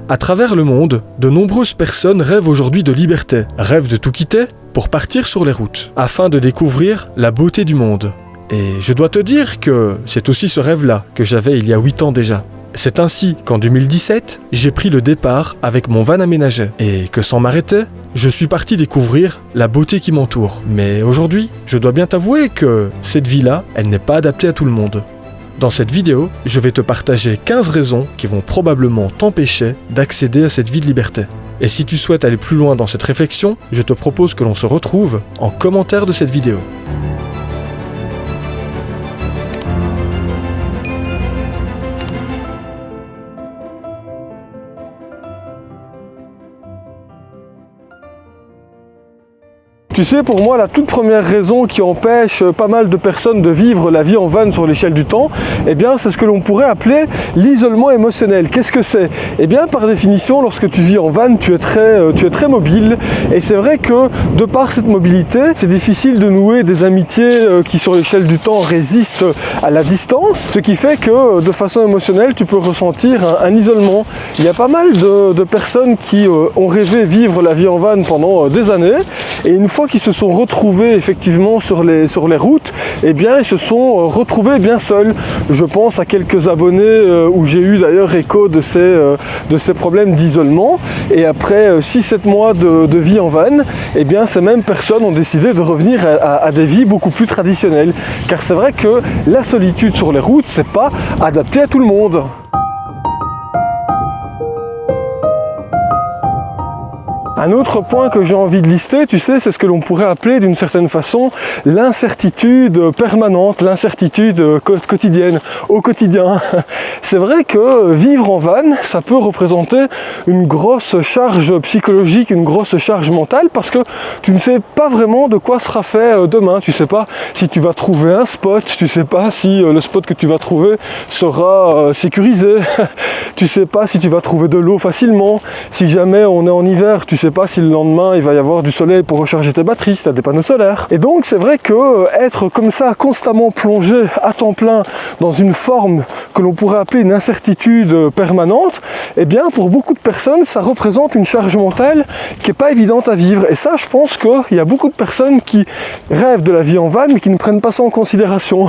À travers le monde, de nombreuses personnes rêvent aujourd'hui de liberté, rêvent de tout quitter pour partir sur les routes, afin de découvrir la beauté du monde. Et je dois te dire que c'est aussi ce rêve-là que j'avais il y a 8 ans déjà. C'est ainsi qu'en 2017, j'ai pris le départ avec mon van aménagé, et que sans m'arrêter, je suis parti découvrir la beauté qui m'entoure. Mais aujourd'hui, je dois bien t'avouer que cette vie-là, elle n'est pas adaptée à tout le monde. Dans cette vidéo, je vais te partager 15 raisons qui vont probablement t'empêcher d'accéder à cette vie de liberté. Et si tu souhaites aller plus loin dans cette réflexion, je te propose que l'on se retrouve en commentaire de cette vidéo. Tu sais, pour moi, la toute première raison qui empêche pas mal de personnes de vivre la vie en van sur l'échelle du temps, eh bien, c'est ce que l'on pourrait appeler l'isolement émotionnel. Qu'est-ce que c'est? Eh bien, par définition, lorsque tu vis en van, tu es très mobile. Et c'est vrai que, de par cette mobilité, c'est difficile de nouer des amitiés qui, sur l'échelle du temps, résistent à la distance. Ce qui fait que, de façon émotionnelle, tu peux ressentir un isolement. Il y a pas mal de personnes qui ont rêvé vivre la vie en van pendant des années. Et une fois qu'ils se sont retrouvés effectivement sur les routes, eh bien ils se sont retrouvés bien seuls. Je pense à quelques abonnés où j'ai eu d'ailleurs écho de ces problèmes d'isolement. Et après 6-7 mois de vie en van, eh bien ces mêmes personnes ont décidé de revenir à des vies beaucoup plus traditionnelles. Car c'est vrai que la solitude sur les routes, c'est pas adapté à tout le monde. Un autre point que j'ai envie de lister, tu sais, c'est ce que l'on pourrait appeler d'une certaine façon l'incertitude permanente, l'incertitude quotidienne, au quotidien. C'est vrai que vivre en van, ça peut représenter une grosse charge psychologique, une grosse charge mentale, parce que tu ne sais pas vraiment de quoi sera fait demain. Tu ne sais pas si tu vas trouver un spot, tu ne sais pas si le spot que tu vas trouver sera sécurisé, tu ne sais pas si tu vas trouver de l'eau facilement, si jamais on est en hiver, tu ne sais pas si le lendemain il va y avoir du soleil pour recharger tes batteries, si tu as des panneaux solaires. Et donc c'est vrai que être comme ça constamment plongé à temps plein dans une forme que l'on pourrait appeler une incertitude permanente, eh bien pour beaucoup de personnes ça représente une charge mentale qui n'est pas évidente à vivre. Et ça, je pense qu'il y a beaucoup de personnes qui rêvent de la vie en van mais qui ne prennent pas ça en considération.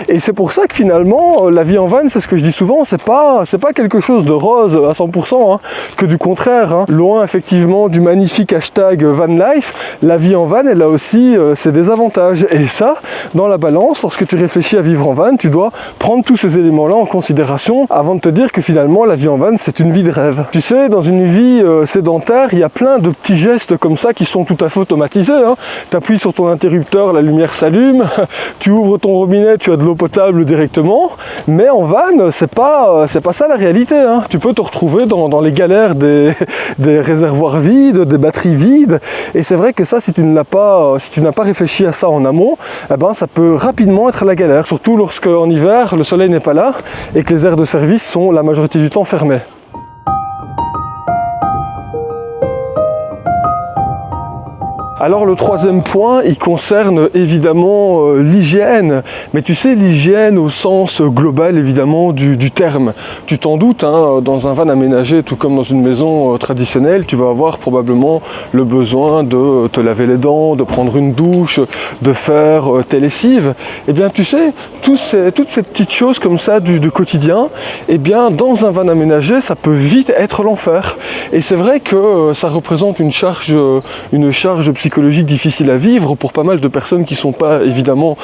Et c'est pour ça que finalement la vie en van, c'est ce que je dis souvent, c'est pas quelque chose de rose à 100%, hein, que du contraire, hein. Loin effectivement du magnifique hashtag vanlife, la vie en van, elle a aussi ses désavantages. Et ça, dans la balance, lorsque tu réfléchis à vivre en van, tu dois prendre tous ces éléments-là en considération avant de te dire que finalement, la vie en van, c'est une vie de rêve. Tu sais, dans une vie sédentaire, il y a plein de petits gestes comme ça qui sont tout à fait automatisés, hein. Tu appuies sur ton interrupteur, la lumière s'allume, tu ouvres ton robinet, tu as de l'eau potable directement, mais en van, c'est pas ça la réalité, hein. Tu peux te retrouver dans les galères des réservoirs vides, des batteries vides, et c'est vrai que ça, si tu n'as pas réfléchi à ça en amont, eh ben, ça peut rapidement être la galère, surtout lorsque en hiver le soleil n'est pas là et que les aires de service sont la majorité du temps fermées. Alors le troisième point, il concerne évidemment l'hygiène, mais tu sais, l'hygiène au sens global évidemment du terme. Tu t'en doutes, hein, dans un van aménagé, tout comme dans une maison traditionnelle, tu vas avoir probablement le besoin de te laver les dents, de prendre une douche, de faire tes lessives. Eh bien tu sais, toutes ces petites choses comme ça du quotidien, eh bien dans un van aménagé, ça peut vite être l'enfer. Et c'est vrai que ça représente une charge psychologique difficile à vivre pour pas mal de personnes qui ne sont pas évidemment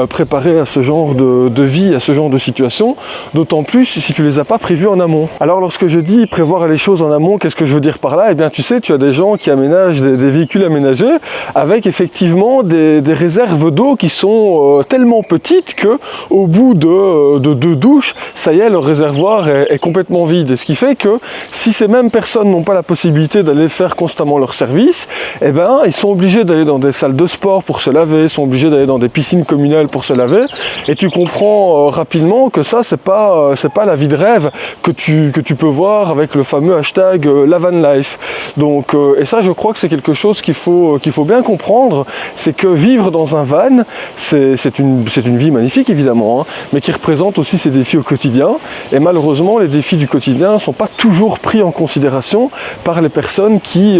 préparées à ce genre de vie, à ce genre de situation, d'autant plus si tu ne les as pas prévues en amont. Alors lorsque je dis prévoir les choses en amont, qu'est-ce que je veux dire par là? Eh bien tu sais, tu as des gens qui aménagent des véhicules aménagés avec effectivement des réserves d'eau qui sont tellement petites que au bout de 2 douches, ça y est, leur réservoir est complètement vide. Et ce qui fait que si ces mêmes personnes n'ont pas la possibilité d'aller faire constamment leur service, eh ben ils sont obligés d'aller dans des salles de sport pour se laver, sont obligés d'aller dans des piscines communales pour se laver, et tu comprends rapidement que ça, c'est pas la vie de rêve que tu peux voir avec le fameux hashtag la van life. Donc, et ça, je crois que c'est quelque chose qu'il faut bien comprendre, c'est que vivre dans un van, c'est une vie magnifique évidemment, hein, mais qui représente aussi ses défis au quotidien, et malheureusement, les défis du quotidien ne sont pas toujours pris en considération par les personnes qui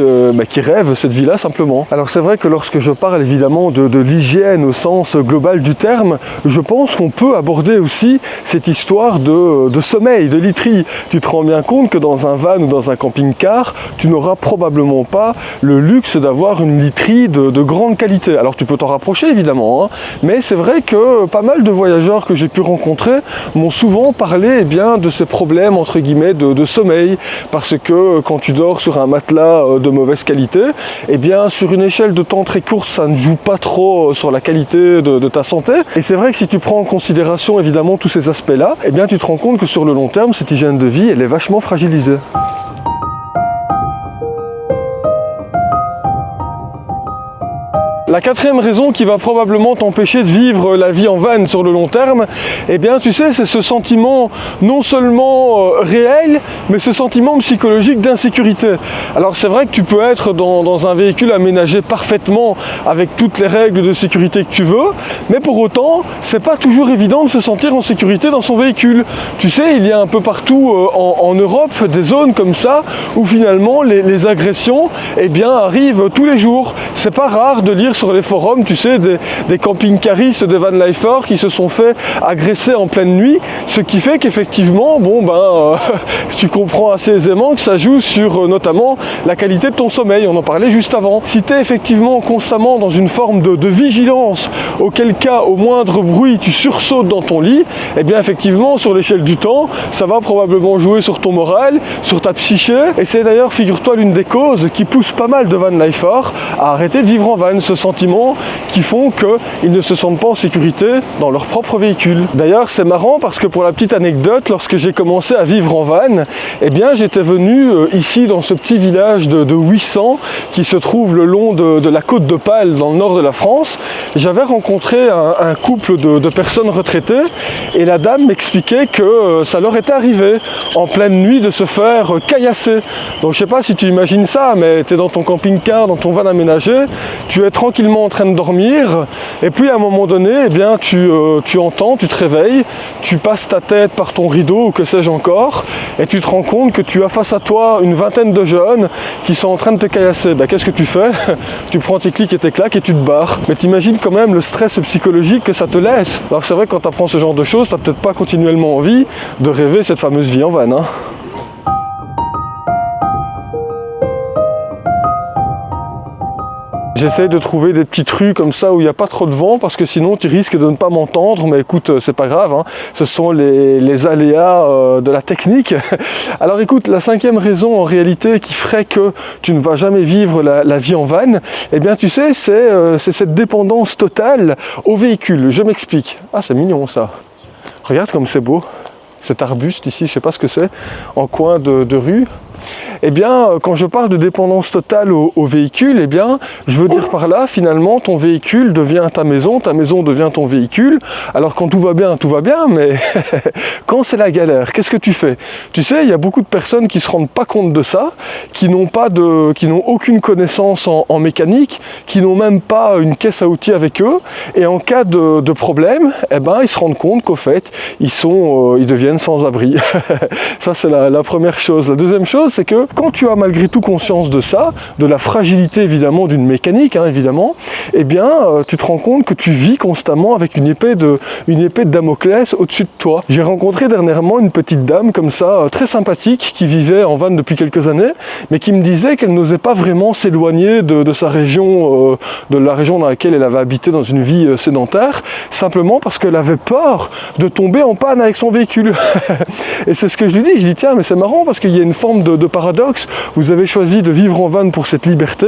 rêvent cette vie-là simplement. Alors c'est vrai que lorsque je parle évidemment de l'hygiène au sens global du terme, je pense qu'on peut aborder aussi cette histoire de sommeil, de literie. Tu te rends bien compte que dans un van ou dans un camping-car, tu n'auras probablement pas le luxe d'avoir une literie de grande qualité. Alors tu peux t'en rapprocher évidemment, hein, mais c'est vrai que pas mal de voyageurs que j'ai pu rencontrer m'ont souvent parlé de ces problèmes entre guillemets de sommeil, parce que quand tu dors sur un matelas de mauvaise qualité, sur une échelle de temps très courte, ça ne joue pas trop sur la qualité de ta santé. Et c'est vrai que si tu prends en considération évidemment tous ces aspects-là, tu te rends compte que sur le long terme, cette hygiène de vie, elle est vachement fragilisée. La quatrième raison qui va probablement t'empêcher de vivre la vie en van sur le long terme, tu sais, c'est ce sentiment non seulement réel, mais ce sentiment psychologique d'insécurité. Alors c'est vrai que tu peux être dans un véhicule aménagé parfaitement avec toutes les règles de sécurité que tu veux, mais pour autant, c'est pas toujours évident de se sentir en sécurité dans son véhicule. Tu sais, il y a un peu partout en Europe des zones comme ça où finalement les agressions arrivent tous les jours. C'est pas rare de lire sur les forums, tu sais, des camping-caristes, des van-lifers qui se sont fait agresser en pleine nuit, ce qui fait qu'effectivement, tu comprends assez aisément que ça joue sur notamment la qualité de ton sommeil, on en parlait juste avant. Si tu es effectivement constamment dans une forme de vigilance, auquel cas, au moindre bruit, tu sursautes dans ton lit, effectivement, sur l'échelle du temps, ça va probablement jouer sur ton moral, sur ta psyché, et c'est d'ailleurs, figure-toi, l'une des causes qui pousse pas mal de van-lifers à arrêter de vivre en van, ce sentiments qui font qu'ils ne se sentent pas en sécurité dans leur propre véhicule. D'ailleurs, c'est marrant parce que pour la petite anecdote, lorsque j'ai commencé à vivre en van, j'étais venu ici dans ce petit village de 800 qui se trouve le long de la côte de Pâle dans le nord de la France. J'avais rencontré un couple de personnes retraitées et la dame m'expliquait que ça leur était arrivé en pleine nuit de se faire caillasser. Donc je sais pas si tu imagines ça, mais tu es dans ton camping-car, dans ton van aménagé, tu es tranquillement en train de dormir, et puis à un moment donné, tu entends, tu te réveilles, tu passes ta tête par ton rideau, ou que sais-je encore, et tu te rends compte que tu as face à toi une vingtaine de jeunes qui sont en train de te caillasser. Qu'est-ce que tu fais? Tu prends tes clics et tes claques et tu te barres. Mais t'imagines quand même le stress psychologique que ça te laisse. Alors c'est vrai que quand tu apprends ce genre de choses, tu n'as peut-être pas continuellement envie de rêver cette fameuse vie en van, hein. J'essaie de trouver des petites rues comme ça où il n'y a pas trop de vent parce que sinon tu risques de ne pas m'entendre, mais écoute, c'est pas grave, hein. Ce sont les aléas de la technique. Alors écoute, la cinquième raison en réalité qui ferait que tu ne vas jamais vivre la vie en van, tu sais, c'est cette dépendance totale au véhicule. Je m'explique. Ah, c'est mignon ça. Regarde comme c'est beau. Cet arbuste ici, je sais pas ce que c'est, en coin de rue. Quand je parle de dépendance totale au véhicule, je veux dire par là, finalement, ton véhicule devient ta maison devient ton véhicule. Alors quand tout va bien, mais quand c'est la galère, qu'est-ce que tu fais? Tu sais, il y a beaucoup de personnes qui se rendent pas compte de ça, qui n'ont aucune connaissance en mécanique, qui n'ont même pas une caisse à outils avec eux, et en cas de problème, ils se rendent compte qu'au fait, ils deviennent sans abri. Ça, c'est la première chose. La deuxième chose, c'est que quand tu as malgré tout conscience de ça, de la fragilité évidemment d'une mécanique, tu te rends compte que tu vis constamment avec une épée de Damoclès au-dessus de toi. J'ai rencontré dernièrement une petite dame comme ça, très sympathique, qui vivait en van depuis quelques années, mais qui me disait qu'elle n'osait pas vraiment s'éloigner de sa région, de la région dans laquelle elle avait habité dans une vie sédentaire, simplement parce qu'elle avait peur de tomber en panne avec son véhicule. Et c'est ce que je lui dis, tiens, mais c'est marrant parce qu'il y a une forme de paradoxe paradoxe, vous avez choisi de vivre en van pour cette liberté,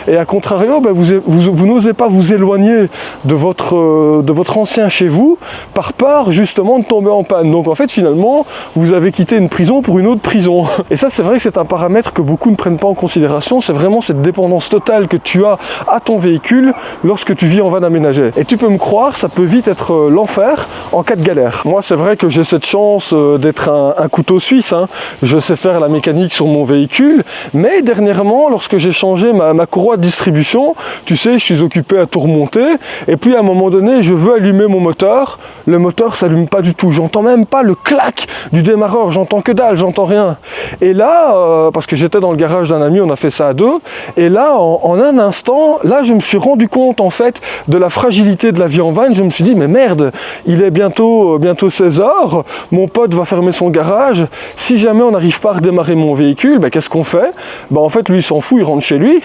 et à contrario, vous n'osez pas vous éloigner de votre ancien chez vous, par peur justement de tomber en panne. Donc en fait, finalement, vous avez quitté une prison pour une autre prison. Et ça, c'est vrai que c'est un paramètre que beaucoup ne prennent pas en considération, c'est vraiment cette dépendance totale que tu as à ton véhicule lorsque tu vis en van aménagé. Et tu peux me croire, ça peut vite être l'enfer en cas de galère. Moi, c'est vrai que j'ai cette chance d'être un couteau suisse, hein. Je sais faire la mécanique sur mon véhicule, mais dernièrement, lorsque j'ai changé ma courroie de distribution, tu sais, je suis occupé à tout remonter, et puis à un moment donné, je veux allumer mon moteur, le moteur s'allume pas du tout, j'entends même pas le clac du démarreur, j'entends que dalle, j'entends rien. Et là, parce que j'étais dans le garage d'un ami, on a fait ça à deux, et là, en un instant, là, je me suis rendu compte, en fait, de la fragilité de la vie en van. Je me suis dit, mais merde, il est bientôt 16 heures, mon pote va fermer son garage, si jamais on n'arrive pas à redémarrer mon véhicule, qu'est-ce qu'on fait? En fait, lui, il s'en fout, il rentre chez lui,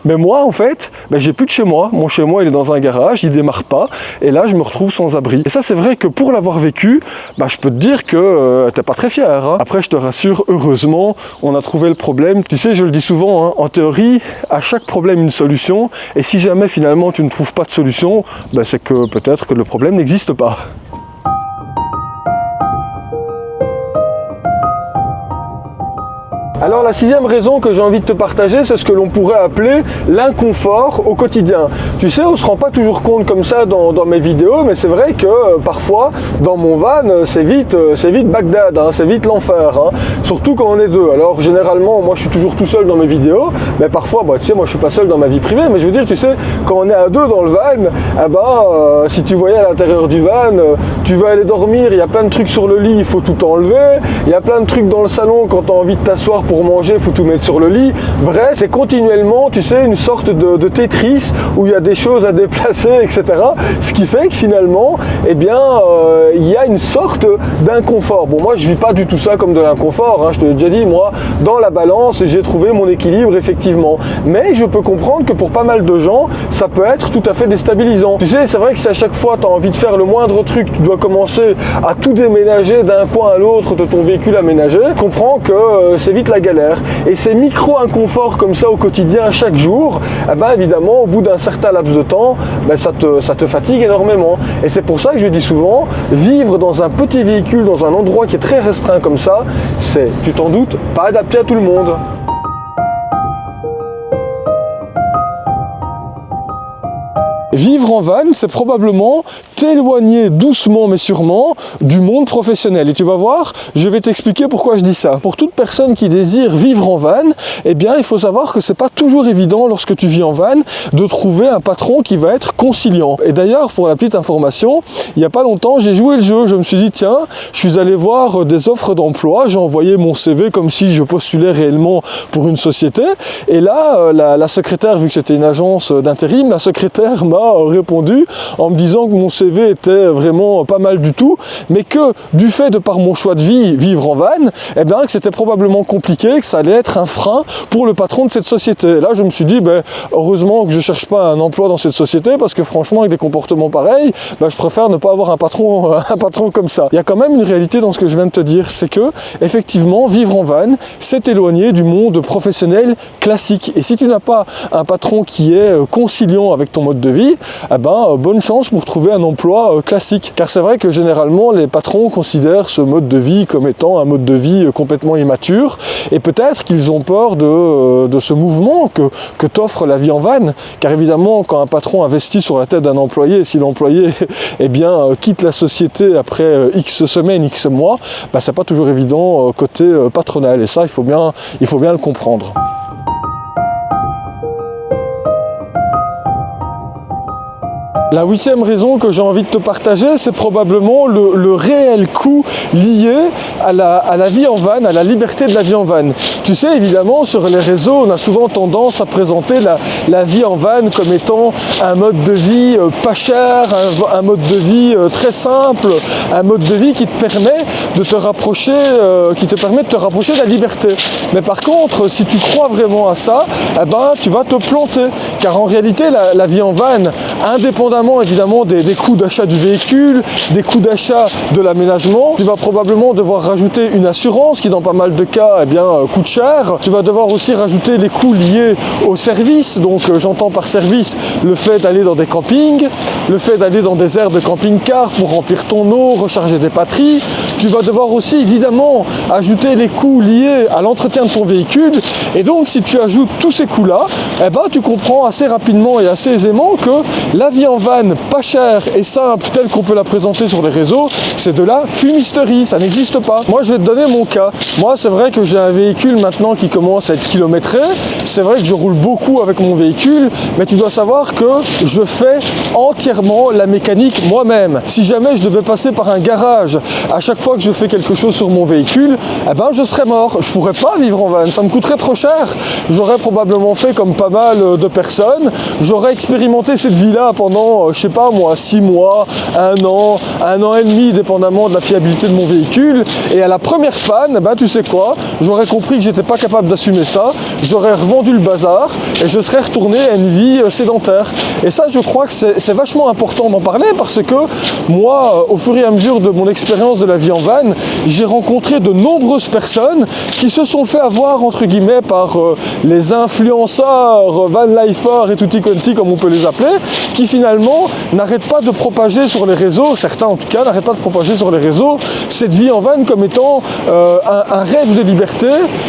mais moi, en fait, j'ai plus de chez moi, mon chez moi, il est dans un garage, il démarre pas, et là, je me retrouve sans abri. Et ça, c'est vrai que pour l'avoir vécu, je peux te dire que t'es pas très fier, hein. Après, je te rassure, heureusement, on a trouvé le problème. Tu sais, je le dis souvent, hein, en théorie, à chaque problème, une solution. Et si jamais, finalement, tu ne trouves pas de solution, c'est que peut-être que le problème n'existe pas. Alors la sixième raison que j'ai envie de te partager, c'est ce que l'on pourrait appeler l'inconfort au quotidien. Tu sais, on ne se rend pas toujours compte comme ça dans mes vidéos, mais c'est vrai que parfois, dans mon van, c'est vite Bagdad, hein, c'est vite l'enfer, hein, surtout quand on est deux. Alors généralement, moi je suis toujours tout seul dans mes vidéos, mais parfois, tu sais, moi je suis pas seul dans ma vie privée, mais je veux dire, tu sais, quand on est à deux dans le van, si tu voyais à l'intérieur du van, tu veux aller dormir, il y a plein de trucs sur le lit, il faut tout enlever, il y a plein de trucs dans le salon, quand tu as envie de t'asseoir pour manger, il faut tout mettre sur le lit. Bref, c'est continuellement, tu sais, une sorte de Tetris où il y a des choses à déplacer, etc. Ce qui fait que finalement, il y a une sorte d'inconfort. Bon, moi, je vis pas du tout ça comme de l'inconfort, hein. Je te l'ai déjà dit, moi, dans la balance, j'ai trouvé mon équilibre, effectivement. Mais je peux comprendre que pour pas mal de gens, ça peut être tout à fait déstabilisant. Tu sais, c'est vrai que si à chaque fois, tu as envie de faire le moindre truc, tu dois commencer à tout déménager d'un coin à l'autre de ton véhicule aménagé, comprends que c'est vite la galère. Et ces micro-inconforts comme ça au quotidien, chaque jour, évidemment, au bout d'un certain laps de temps, ça te fatigue énormément. Et c'est pour ça que je dis souvent, vivre dans un petit véhicule, dans un endroit qui est très restreint comme ça, c'est, tu t'en doutes, pas adapté à tout le monde. Vivre en van, c'est probablement t'éloigner doucement mais sûrement du monde professionnel. Et tu vas voir, je vais t'expliquer pourquoi je dis ça. Pour toute personne qui désire vivre en van, il faut savoir que c'est pas toujours évident lorsque tu vis en van de trouver un patron qui va être conciliant. Et d'ailleurs, pour la petite information, il n'y a pas longtemps, j'ai joué le jeu. Je me suis dit, tiens, je suis allé voir des offres d'emploi, j'ai envoyé mon CV comme si je postulais réellement pour une société. Et là, la secrétaire, vu que c'était une agence d'intérim, la secrétaire m'a répondu en me disant que mon CV était vraiment pas mal du tout, mais que du fait de par mon choix de vie, vivre en van, que c'était probablement compliqué, que ça allait être un frein pour le patron de cette société. Et là, je me suis dit, heureusement que je cherche pas un emploi dans cette société, parce que franchement, avec des comportements pareils, je préfère ne pas avoir un patron comme ça. Il y a quand même une réalité dans ce que je viens de te dire, c'est que, effectivement, vivre en van, c'est éloigné du monde professionnel classique. Et si tu n'as pas un patron qui est conciliant avec ton mode de vie, bonne chance pour trouver un emploi classique. Car c'est vrai que généralement les patrons considèrent ce mode de vie comme étant un mode de vie complètement immature, et peut-être qu'ils ont peur de ce mouvement que t'offre la vie en van. Car évidemment, quand un patron investit sur la tête d'un employé, si l'employé quitte la société après X semaines, X mois, c'est pas toujours évident côté patronal, et ça il faut bien le comprendre. La huitième raison que j'ai envie de te partager, c'est probablement le réel coût lié à la vie en van, à la liberté de la vie en van. Tu sais, évidemment, sur les réseaux, on a souvent tendance à présenter la vie en van comme étant un mode de vie pas cher, un mode de vie très simple, un mode de vie qui te permet de te rapprocher, de la liberté. Mais par contre, si tu crois vraiment à ça, tu vas te planter. Car en réalité, la vie en van, indépendamment évidemment des coûts d'achat du véhicule, des coûts d'achat de l'aménagement. Tu vas probablement devoir rajouter une assurance qui dans pas mal de cas coûte cher. Tu vas devoir aussi rajouter les coûts liés au service, donc j'entends par service le fait d'aller dans des campings, le fait d'aller dans des aires de camping-car pour remplir ton eau, recharger des batteries. Tu vas devoir aussi évidemment ajouter les coûts liés à l'entretien de ton véhicule, et donc si tu ajoutes tous ces coûts-là, tu comprends assez rapidement et assez aisément que la vie en van pas chère et simple telle qu'on peut la présenter sur les réseaux, c'est de la fumisterie, ça n'existe pas. Moi je vais te donner mon cas. Moi c'est vrai que j'ai un véhicule maintenant qui commence à être kilométré, c'est vrai que je roule beaucoup avec mon véhicule, mais tu dois savoir que je fais entièrement la mécanique moi-même. Si jamais je devais passer par un garage à chaque fois que je fais quelque chose sur mon véhicule, je serais mort. Je pourrais pas vivre en van, ça me coûterait trop cher. J'aurais probablement fait comme pas mal de personnes, j'aurais expérimenté cette vie-là pendant, je sais pas moi, 6 mois, 1 an et demi, dépendamment de la fiabilité de mon véhicule, et à la première panne, tu sais quoi, j'aurais compris que j'étais pas capable d'assumer ça, j'aurais revendu le bazar, et je serais retourné à une vie sédentaire. Et ça, je crois que c'est vachement important d'en parler, parce que moi, au fur et à mesure de mon expérience de la vie en van, j'ai rencontré de nombreuses personnes qui se sont fait avoir, entre guillemets, par les influenceurs, vanlifers et tutti quanti, comme on peut les appeler, qui finalement n'arrêtent pas de propager sur les réseaux, certains en tout cas n'arrêtent pas de propager sur les réseaux, cette vie en van comme étant un rêve de liberté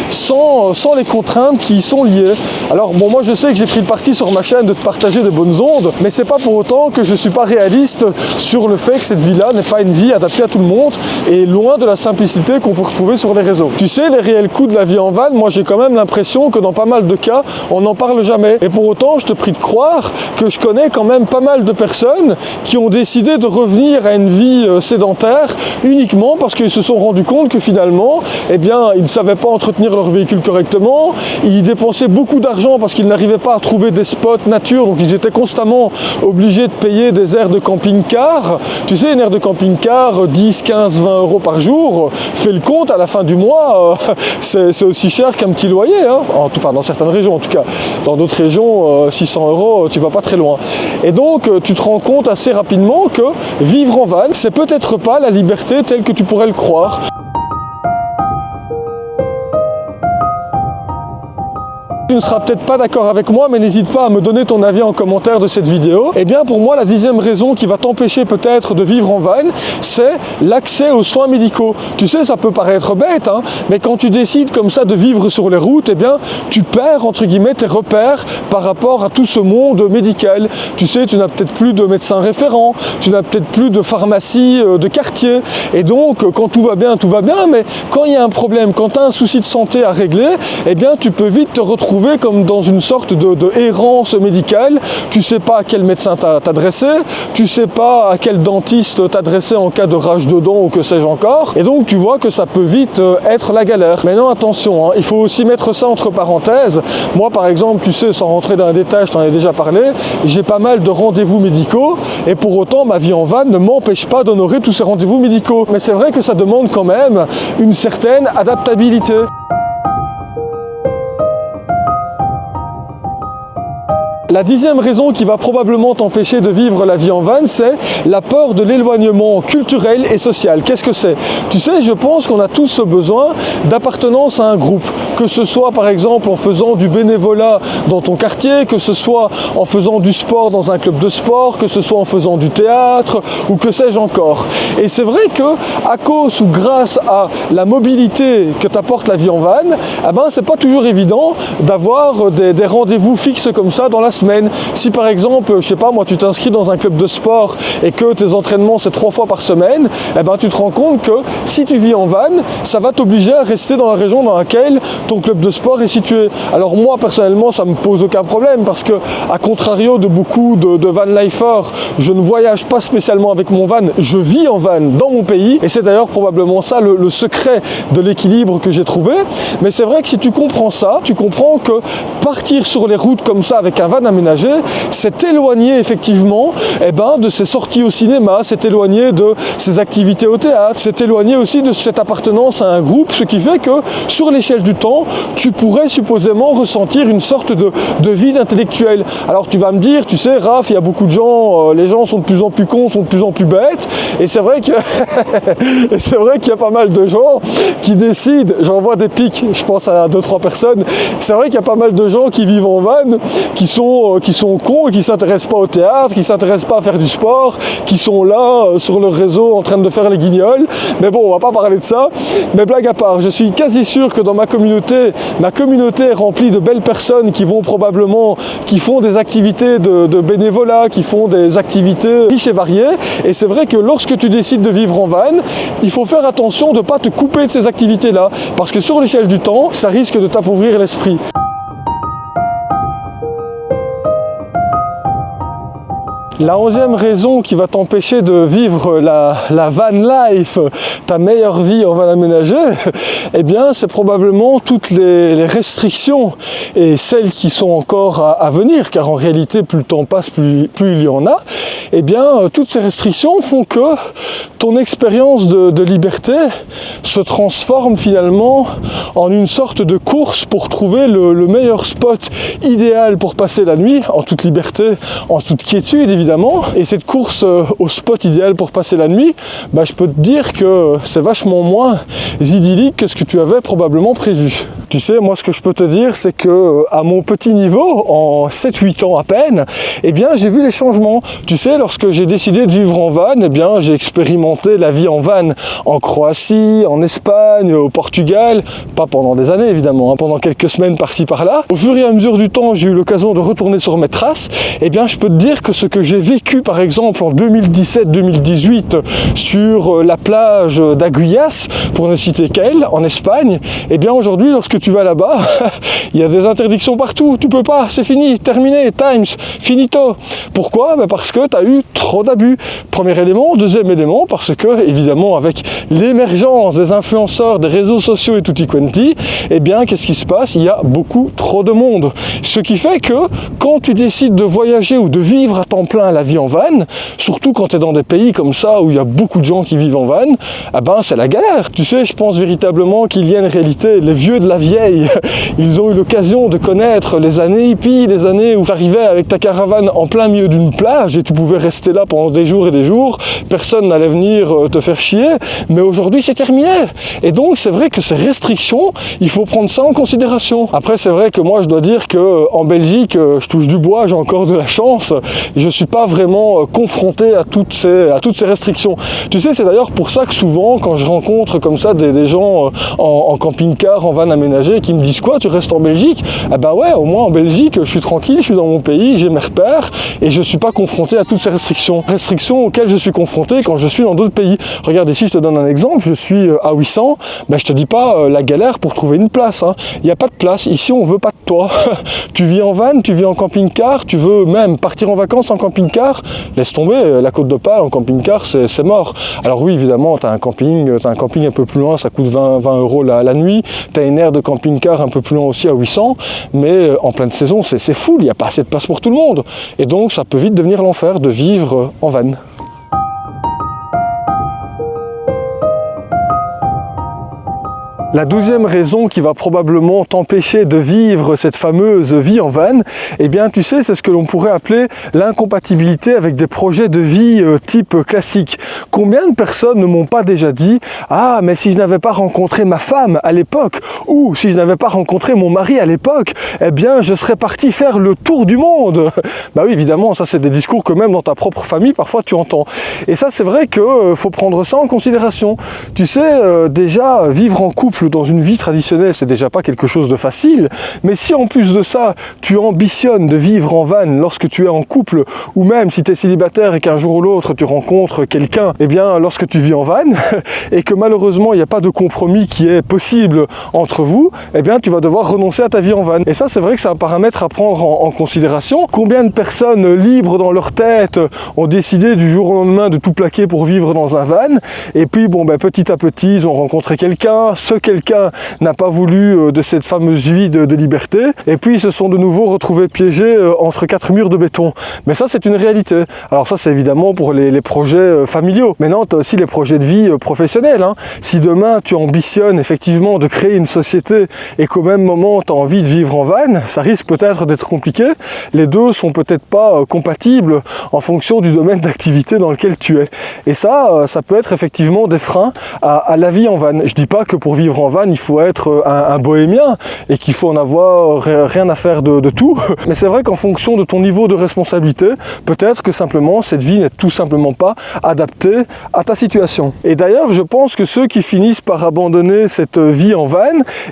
sans les contraintes qui y sont liées. Alors bon, moi je sais que j'ai pris le parti sur ma chaîne de te partager de bonnes ondes, mais c'est pas pour autant que je suis pas réaliste sur le fait que cette vie-là n'est pas une vie adaptée à tout le monde et loin de la simplicité qu'on peut retrouver sur les réseaux. Tu sais, les réels coûts de la vie en van, moi j'ai quand même l'impression que dans pas mal de cas, on n'en parle jamais. Et pour autant, je te prie de croire que je connais quand même pas mal de personnes qui ont décidé de revenir à une vie sédentaire uniquement parce qu'ils se sont rendus compte que finalement, ils ne savaient pas entretenir leur véhicule correctement, ils dépensaient beaucoup d'argent parce qu'ils n'arrivaient pas à trouver des spots nature, donc ils étaient constamment obligés de payer des aires de camping-car. Tu sais, une aire de camping-car, 10, 15, 20 euros par jour, fais le compte, à la fin du mois, c'est aussi cher qu'un petit loyer, enfin dans certaines régions en tout cas. Dans d'autres régions, 600 euros, tu vas pas très loin. Et donc, tu te rends compte assez rapidement que vivre en van, c'est peut-être pas la liberté telle que tu pourrais le croire. Tu ne seras peut-être pas d'accord avec moi, mais n'hésite pas à me donner ton avis en commentaire de cette vidéo. Eh bien, pour moi, la 10e raison qui va t'empêcher peut-être de vivre en van, c'est l'accès aux soins médicaux. Tu sais, ça peut paraître bête, mais quand tu décides comme ça de vivre sur les routes, tu perds, entre guillemets, tes repères par rapport à tout ce monde médical. Tu sais, tu n'as peut-être plus de médecin référent, tu n'as peut-être plus de pharmacie de quartier. Et donc, quand tout va bien, mais quand il y a un problème, quand tu as un souci de santé à régler, tu peux vite te retrouver comme dans une sorte de errance médicale. Tu sais pas à quel médecin t'adresser, tu sais pas à quel dentiste t'adresser en cas de rage de dents ou que sais-je encore, et donc tu vois que ça peut vite être la galère. Maintenant attention, il faut aussi mettre ça entre parenthèses. Moi par exemple, tu sais, sans rentrer dans les détails, je t'en ai déjà parlé, j'ai pas mal de rendez-vous médicaux, et pour autant ma vie en van ne m'empêche pas d'honorer tous ces rendez-vous médicaux. Mais c'est vrai que ça demande quand même une certaine adaptabilité. La 10e raison qui va probablement t'empêcher de vivre la vie en van, c'est la peur de l'éloignement culturel et social. Qu'est-ce que c'est? Tu sais, je pense qu'on a tous ce besoin d'appartenance à un groupe. Que ce soit par exemple en faisant du bénévolat dans ton quartier, que ce soit en faisant du sport dans un club de sport, que ce soit en faisant du théâtre ou que sais-je encore. Et c'est vrai que à cause ou grâce à la mobilité que t'apporte la vie en van, c'est pas toujours évident d'avoir des rendez-vous fixes comme ça dans la semaine. Si par exemple, je sais pas moi, tu t'inscris dans un club de sport et que tes entraînements c'est 3 fois par semaine, tu te rends compte que si tu vis en van, ça va t'obliger à rester dans la région dans laquelle ton club de sport est situé. Alors moi personnellement, ça me pose aucun problème parce que, à contrario de beaucoup de vanlifers, je ne voyage pas spécialement avec mon van, je vis en van dans mon pays, et c'est d'ailleurs probablement ça le secret de l'équilibre que j'ai trouvé. Mais c'est vrai que si tu comprends ça, tu comprends que partir sur les routes comme ça avec un van aménagé, c'est éloigné effectivement de ses sorties au cinéma, c'est éloigné de ses activités au théâtre, c'est éloigné aussi de cette appartenance à un groupe, ce qui fait que sur l'échelle du temps, tu pourrais supposément ressentir une sorte de vide intellectuel. Alors tu vas me dire, tu sais Raph, il y a beaucoup de gens, les gens sont de plus en plus cons, sont de plus en plus bêtes, et c'est vrai que c'est vrai qu'il y a pas mal de gens qui décident, j'envoie des pics, je pense à 2-3 personnes, c'est vrai qu'il y a pas mal de gens qui vivent en van, qui sont cons et qui s'intéressent pas au théâtre, qui s'intéressent pas à faire du sport, qui sont là sur leur réseau en train de faire les guignols. Mais bon, on va pas parler de ça. Mais blague à part, je suis quasi sûr que dans ma communauté est remplie de belles personnes qui font des activités de bénévolat, qui font des activités riches et variées. Et c'est vrai que lorsque tu décides de vivre en van, il faut faire attention de ne pas te couper de ces activités-là. Parce que sur l'échelle du temps, ça risque de t'appauvrir l'esprit. La 11e raison qui va t'empêcher de vivre la van life, ta meilleure vie en van aménagé, eh bien c'est probablement toutes les restrictions et celles qui sont encore à venir, car en réalité plus le temps passe, plus il y en a, eh bien toutes ces restrictions font que ton expérience de liberté se transforme finalement en une sorte de course pour trouver le meilleur spot idéal pour passer la nuit, en toute liberté, en toute quiétude évidemment. Et cette course au spot idéal pour passer la nuit, je peux te dire que c'est vachement moins idyllique que ce que tu avais probablement prévu. Tu sais, moi ce que je peux te dire, c'est que à mon petit niveau, en 7-8 ans à peine, eh bien j'ai vu les changements. Tu sais, lorsque j'ai décidé de vivre en van, eh bien j'ai expérimenté la vie en van en Croatie, en Espagne, au Portugal, pas pendant des années évidemment, pendant quelques semaines par-ci par-là. Au fur et à mesure du temps, j'ai eu l'occasion de retourner sur mes traces. Eh bien je peux te dire que ce que j'ai vécu par exemple en 2017-2018 sur la plage d'Aguillas, pour ne citer qu'elle, en Espagne, eh bien aujourd'hui lorsque tu vas là-bas, il y a des interdictions partout, tu peux pas, c'est fini, terminé, times, finito. Pourquoi? Parce que tu as eu trop d'abus. Premier élément. Deuxième élément, parce que évidemment avec l'émergence des influenceurs, des réseaux sociaux et tutti quanti, eh bien qu'est-ce qui se passe? Il y a beaucoup trop de monde. Ce qui fait que quand tu décides de voyager ou de vivre à temps plein la vie en van, surtout quand tu es dans des pays comme ça où il y a beaucoup de gens qui vivent en van, c'est la galère. Tu sais, je pense véritablement qu'il y a une réalité, les vieux de la vieille, ils ont eu l'occasion de connaître les années hippies, les années où tu arrivais avec ta caravane en plein milieu d'une plage et tu pouvais rester là pendant des jours et des jours, personne n'allait venir te faire chier, mais aujourd'hui c'est terminé. Et donc c'est vrai que ces restrictions, il faut prendre ça en considération. Après c'est vrai que moi je dois dire qu'en Belgique, je touche du bois, j'ai encore de la chance, et je ne suis pas vraiment confronté à toutes ces restrictions. Tu sais, c'est d'ailleurs pour ça que souvent quand je rencontre comme ça des gens en camping-car, en van aménagé, qui me disent quoi, tu restes en Belgique? Ouais, au moins en Belgique, je suis tranquille, je suis dans mon pays, j'ai mes repères et je ne suis pas confronté à toutes ces restrictions. Restrictions auxquelles je suis confronté quand je suis dans d'autres pays. Regarde ici, je te donne un exemple, je suis à 800, je te dis pas la galère pour trouver une place. Il n'y a pas de place, ici on veut pas de toi. Tu vis en van, tu vis en camping-car, tu veux même partir en vacances en camping-car, laisse tomber, la Côte d'Opale en camping-car, c'est mort. Alors oui, évidemment, tu as un camping un peu plus loin, ça coûte 20 € la nuit, tu as une aire de camping-car un peu plus loin aussi à 800, mais en pleine saison c'est full, il n'y a pas assez de place pour tout le monde. Et donc ça peut vite devenir l'enfer de vivre en van. La 12e raison qui va probablement t'empêcher de vivre cette fameuse vie en van, eh bien tu sais, c'est ce que l'on pourrait appeler l'incompatibilité avec des projets de vie type classique. Combien de personnes ne m'ont pas déjà dit « Ah, mais si je n'avais pas rencontré ma femme à l'époque, ou si je n'avais pas rencontré mon mari à l'époque, eh bien je serais parti faire le tour du monde !» Bah oui, évidemment, ça c'est des discours que même dans ta propre famille, parfois tu entends. Et ça, c'est vrai qu'il faut prendre ça en considération. Tu sais, déjà, vivre en couple dans une vie traditionnelle, c'est déjà pas quelque chose de facile, mais si en plus de ça, tu ambitionnes de vivre en van lorsque tu es en couple, ou même si tu es célibataire et qu'un jour ou l'autre tu rencontres quelqu'un, eh bien lorsque tu vis en van, et que malheureusement il n'y a pas de compromis qui est possible entre vous, eh bien tu vas devoir renoncer à ta vie en van. Et ça, c'est vrai que c'est un paramètre à prendre en considération. Combien de personnes libres dans leur tête ont décidé du jour au lendemain de tout plaquer pour vivre dans un van, et puis petit à petit ils ont rencontré quelqu'un, quelqu'un n'a pas voulu de cette fameuse vie de liberté, et puis ils se sont de nouveau retrouvés piégés entre 4 murs de béton. Mais ça, c'est une réalité. Alors ça, c'est évidemment pour les projets familiaux. Maintenant, tu as aussi les projets de vie professionnels. Hein. Si demain, tu ambitionnes effectivement de créer une société et qu'au même moment, tu as envie de vivre en van, ça risque peut-être d'être compliqué. Les deux sont peut-être pas compatibles en fonction du domaine d'activité dans lequel tu es. Et ça peut être effectivement des freins à la vie en van. Je dis pas que pour vivre en van, il faut être un bohémien et qu'il faut en avoir rien à faire de tout. Mais c'est vrai qu'en fonction de ton niveau de responsabilité, peut-être que simplement cette vie n'est tout simplement pas adaptée à ta situation. Et d'ailleurs, je pense que ceux qui finissent par abandonner cette vie en van,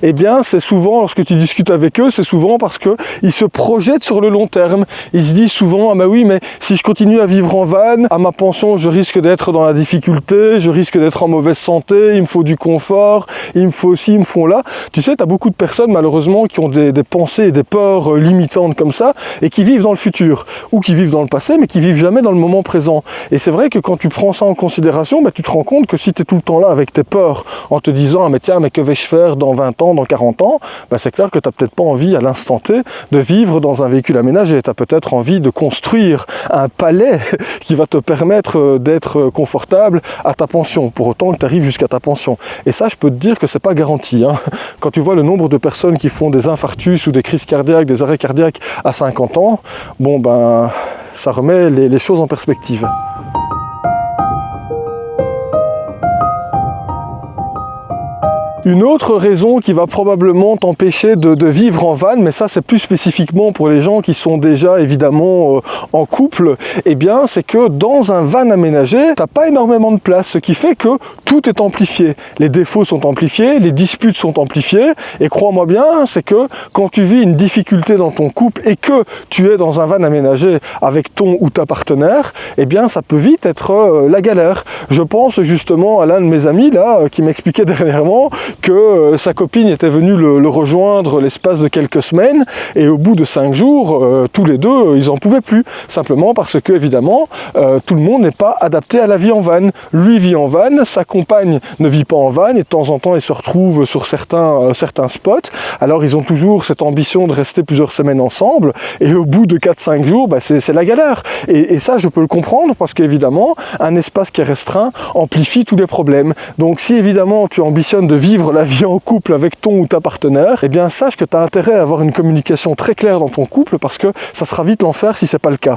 eh bien, c'est souvent, lorsque tu discutes avec eux, c'est souvent parce qu'ils se projettent sur le long terme. Ils se disent souvent, ah bah oui, mais si je continue à vivre en van, à ma pension, je risque d'être dans la difficulté, je risque d'être en mauvaise santé, il me faut du confort, il me faut ci, il me faut là. Tu sais, tu as beaucoup de personnes, malheureusement, qui ont des pensées et des peurs limitantes comme ça, et qui vivent dans le futur, ou qui vivent dans le passé, mais qui vivent jamais dans le moment présent. Et c'est vrai que quand tu prends ça en considération, bah, tu te rends compte que si tu es tout le temps là avec tes peurs, en te disant, ah, mais tiens, mais que vais-je faire dans 20 ans, dans 40 ans, bah, c'est clair que tu n'as peut-être pas envie à l'instant T de vivre dans un véhicule aménagé. Tu as peut-être envie de construire un palais qui va te permettre d'être confortable à ta pension, pour autant que tu arrives jusqu'à ta pension. Et ça, je peux te dire que c'est pas garanti. Hein. Quand tu vois le nombre de personnes qui font des infarctus ou des crises cardiaques, des arrêts cardiaques à 50 ans, bon ben, ça remet les choses en perspective. Une autre raison qui va probablement t'empêcher de vivre en van, mais ça c'est plus spécifiquement pour les gens qui sont déjà évidemment en couple, eh bien c'est que dans un van aménagé, t'as pas énormément de place, ce qui fait que tout est amplifié. Les défauts sont amplifiés, les disputes sont amplifiées, et crois-moi bien, c'est que quand tu vis une difficulté dans ton couple et que tu es dans un van aménagé avec ton ou ta partenaire, eh bien ça peut vite être la galère. Je pense justement à l'un de mes amis là qui m'expliquait dernièrement que sa copine était venue le rejoindre l'espace de quelques semaines et au bout de 5 jours, tous les deux, ils n'en pouvaient plus. Simplement parce que, évidemment, tout le monde n'est pas adapté à la vie en van. Lui vit en van, sa compagne ne vit pas en van et de temps en temps, ils se retrouvent sur certains spots. Alors, ils ont toujours cette ambition de rester plusieurs semaines ensemble et au bout de 4-5 jours, bah, c'est la galère. Et ça, je peux le comprendre parce qu'évidemment, un espace qui est restreint amplifie tous les problèmes. Donc, si évidemment, tu ambitionnes de vivre la vie en couple avec ton ou ta partenaire, eh bien sache que tu as intérêt à avoir une communication très claire dans ton couple parce que ça sera vite l'enfer si c'est pas le cas.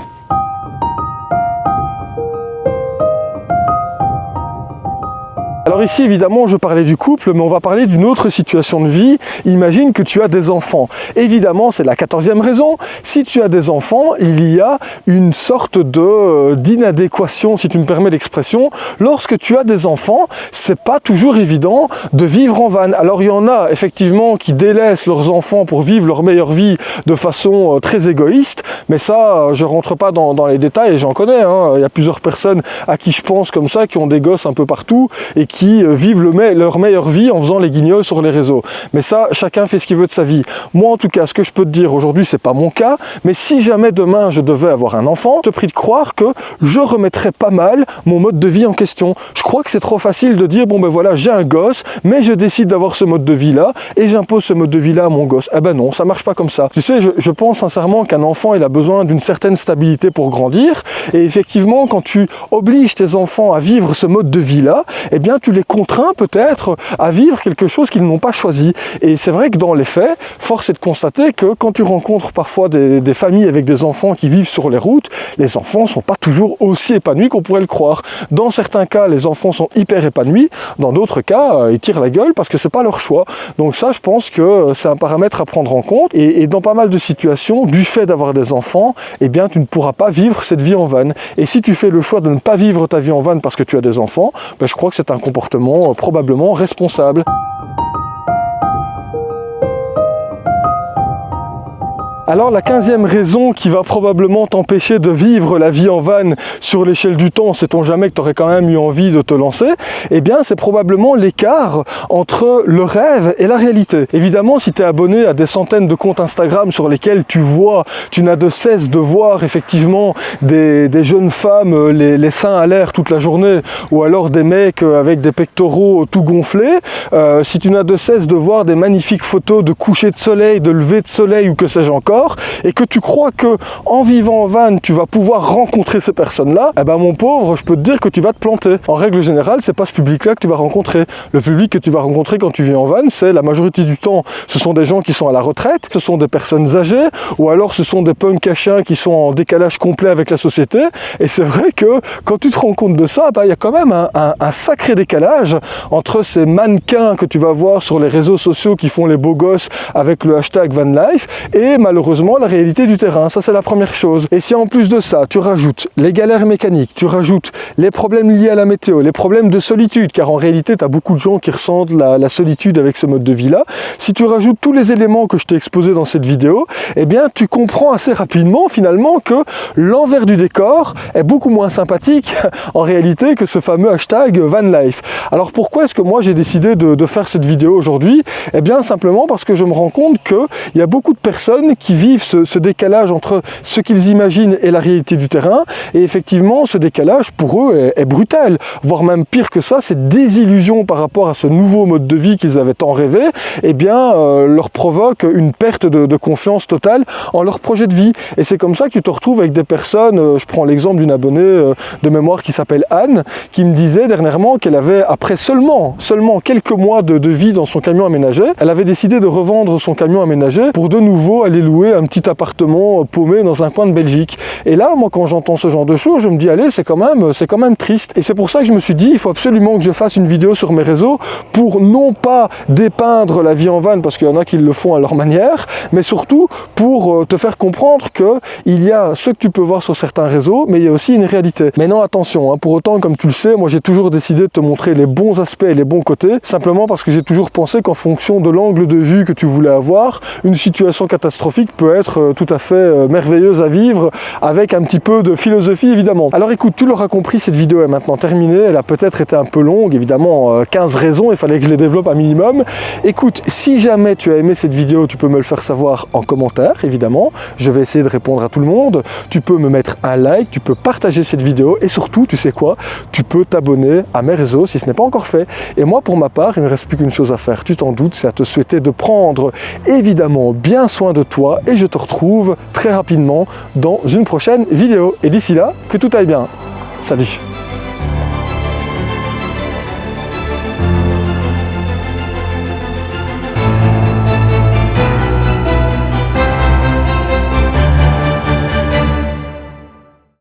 Alors ici, évidemment, je parlais du couple, mais on va parler d'une autre situation de vie. Imagine que tu as des enfants. Évidemment, c'est la 14e raison. Si tu as des enfants, il y a une sorte d'inadéquation, si tu me permets l'expression. Lorsque tu as des enfants, c'est pas toujours évident de vivre en van. Alors il y en a effectivement qui délaissent leurs enfants pour vivre leur meilleure vie de façon très égoïste, mais ça, je rentre pas dans les détails et j'en connais. Hein. Il y a plusieurs personnes à qui je pense comme ça, qui ont des gosses un peu partout et qui vivent leur meilleure vie en faisant les guignols sur les réseaux. Mais ça, chacun fait ce qu'il veut de sa vie. Moi, en tout cas, ce que je peux te dire aujourd'hui, c'est pas mon cas, mais si jamais demain je devais avoir un enfant, je te prie de croire que je remettrais pas mal mon mode de vie en question. Je crois que c'est trop facile de dire, bon ben voilà, j'ai un gosse, mais je décide d'avoir ce mode de vie-là, et j'impose ce mode de vie-là à mon gosse. Eh ben non, ça marche pas comme ça. Tu sais, je pense sincèrement qu'un enfant, il a besoin d'une certaine stabilité pour grandir, et effectivement, quand tu obliges tes enfants à vivre ce mode de vie-là, eh bien, tu les contrains peut-être à vivre quelque chose qu'ils n'ont pas choisi. Et c'est vrai que dans les faits, force est de constater que quand tu rencontres parfois des familles avec des enfants qui vivent sur les routes, les enfants ne sont pas toujours aussi épanouis qu'on pourrait le croire. Dans certains cas, les enfants sont hyper épanouis, dans d'autres cas, ils tirent la gueule parce que c'est pas leur choix. Donc ça, je pense que c'est un paramètre à prendre en compte. Et dans pas mal de situations, du fait d'avoir des enfants, eh bien, tu ne pourras pas vivre cette vie en van. Et si tu fais le choix de ne pas vivre ta vie en van parce que tu as des enfants, ben, je crois que c'est un comportement probablement responsable. Alors la 15e raison qui va probablement t'empêcher de vivre la vie en van sur l'échelle du temps, sait-on jamais que tu aurais quand même eu envie de te lancer, eh bien c'est probablement l'écart entre le rêve et la réalité. Évidemment, si tu es abonné à des centaines de comptes Instagram sur lesquels tu n'as de cesse de voir effectivement des jeunes femmes les seins à l'air toute la journée, ou alors des mecs avec des pectoraux tout gonflés, si tu n'as de cesse de voir des magnifiques photos de coucher de soleil, de lever de soleil ou que sais-je encore, et que tu crois que en vivant en van tu vas pouvoir rencontrer ces personnes-là, eh ben mon pauvre, je peux te dire que tu vas te planter. En règle générale, c'est pas ce public-là que tu vas rencontrer. Le public que tu vas rencontrer quand tu vis en van, c'est la majorité du temps, ce sont des gens qui sont à la retraite, ce sont des personnes âgées, ou alors ce sont des punks à chiens qui sont en décalage complet avec la société. Et c'est vrai que quand tu te rends compte de ça, il y a quand même un sacré décalage entre ces mannequins que tu vas voir sur les réseaux sociaux qui font les beaux gosses avec le hashtag vanlife et malheureusement la réalité du terrain. Ça, c'est la première chose. Et si en plus de ça, tu rajoutes les galères mécaniques, tu rajoutes les problèmes liés à la météo, les problèmes de solitude, car en réalité, tu as beaucoup de gens qui ressentent la solitude avec ce mode de vie-là. Si tu rajoutes tous les éléments que je t'ai exposés dans cette vidéo, eh bien, tu comprends assez rapidement, finalement, que l'envers du décor est beaucoup moins sympathique, en réalité, que ce fameux hashtag vanlife. Alors, pourquoi est-ce que moi, j'ai décidé de faire cette vidéo aujourd'hui? Eh bien, simplement parce que je me rends compte qu'il y a beaucoup de personnes qui vivent ce décalage entre ce qu'ils imaginent et la réalité du terrain, et effectivement ce décalage pour eux est brutal, voire même pire que ça, cette désillusion par rapport à ce nouveau mode de vie qu'ils avaient tant rêvé, eh bien leur provoque une perte de confiance totale en leur projet de vie. Et c'est comme ça que tu te retrouves avec des personnes, je prends l'exemple d'une abonnée de mémoire qui s'appelle Anne, qui me disait dernièrement qu'elle avait, après seulement quelques mois de vie dans son camion aménagé, elle avait décidé de revendre son camion aménagé pour de nouveau aller louer un petit appartement paumé dans un coin de Belgique. Et là, moi, quand j'entends ce genre de choses, je me dis, allez, c'est quand même triste. Et c'est pour ça que je me suis dit, il faut absolument que je fasse une vidéo sur mes réseaux pour non pas dépeindre la vie en van, parce qu'il y en a qui le font à leur manière, mais surtout pour te faire comprendre qu'il y a ce que tu peux voir sur certains réseaux, mais il y a aussi une réalité. Mais non, attention, pour autant, comme tu le sais, moi, j'ai toujours décidé de te montrer les bons aspects et les bons côtés, simplement parce que j'ai toujours pensé qu'en fonction de l'angle de vue que tu voulais avoir, une situation catastrophique peut être tout à fait merveilleuse à vivre, avec un petit peu de philosophie évidemment. Alors écoute, tu l'auras compris, cette vidéo est maintenant terminée, elle a peut-être été un peu longue, évidemment 15 raisons, il fallait que je les développe un minimum. Écoute, si jamais tu as aimé cette vidéo, tu peux me le faire savoir en commentaire, évidemment, je vais essayer de répondre à tout le monde, tu peux me mettre un like, tu peux partager cette vidéo, et surtout, tu sais quoi, tu peux t'abonner à mes réseaux si ce n'est pas encore fait. Et moi, pour ma part, il ne me reste plus qu'une chose à faire, tu t'en doutes, c'est à te souhaiter de prendre évidemment bien soin de toi, et je te retrouve très rapidement dans une prochaine vidéo. Et d'ici là, que tout aille bien. Salut!